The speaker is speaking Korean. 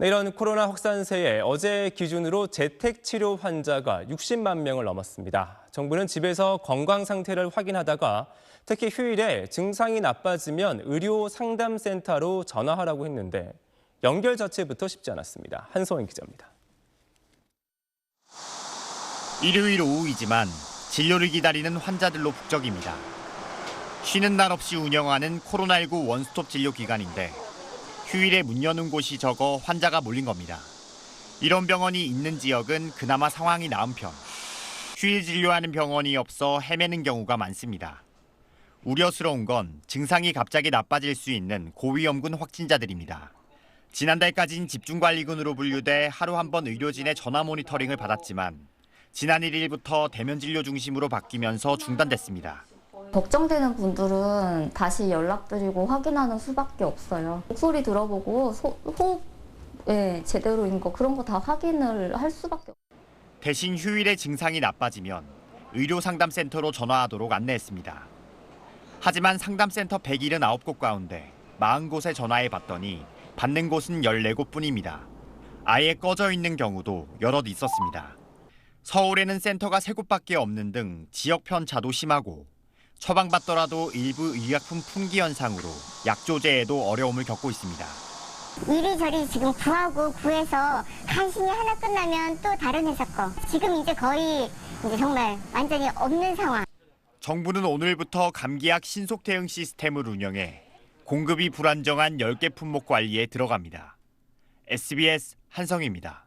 이런 코로나 확산세에 어제 기준으로 재택치료 환자가 60만 명을 넘었습니다. 정부는 집에서 건강 상태를 확인하다가 특히 휴일에 증상이 나빠지면 의료 상담센터로 전화하라고 했는데 연결 자체부터 쉽지 않았습니다. 한소영 기자입니다. 일요일 오후이지만 진료를 기다리는 환자들로 북적입니다. 쉬는 날 없이 운영하는 코로나19 원스톱 진료 기관인데 휴일에 문 여는 곳이 적어 환자가 몰린 겁니다. 이런 병원이 있는 지역은 그나마 상황이 나은 편. 휴일 진료하는 병원이 없어 헤매는 경우가 많습니다. 우려스러운 건 증상이 갑자기 나빠질 수 있는 고위험군 확진자들입니다. 지난달까진 집중관리군으로 분류돼 하루 한 번 의료진의 전화 모니터링을 받았지만 지난 1일부터 대면 진료 중심으로 바뀌면서 중단됐습니다. 걱정되는 분들은 다시 연락드리고 확인하는 수밖에 없어요. 목소리 들어보고 호흡 제대로인 거 그런 거 다 확인을 할 수밖에 없어요. 대신 휴일에 증상이 나빠지면 의료상담센터로 전화하도록 안내했습니다. 하지만 상담센터 179곳 가운데 40곳에 전화해 봤더니 받는 곳은 14곳뿐입니다. 아예 꺼져 있는 경우도 여럿 있었습니다. 서울에는 센터가 3곳밖에 없는 등 지역 편차도 심하고 처방받더라도 일부 의약품 품귀 현상으로 약 조제에도 어려움을 겪고 있습니다. 이리저리 지금 구해서 간신히 하나 끝나면 또 다른 회사 거. 지금 이제 거의 정말 완전히 없는 상황. 정부는 오늘부터 감기약 신속 대응 시스템을 운영해 공급이 불안정한 10개 품목 관리에 들어갑니다. SBS 한성희입니다.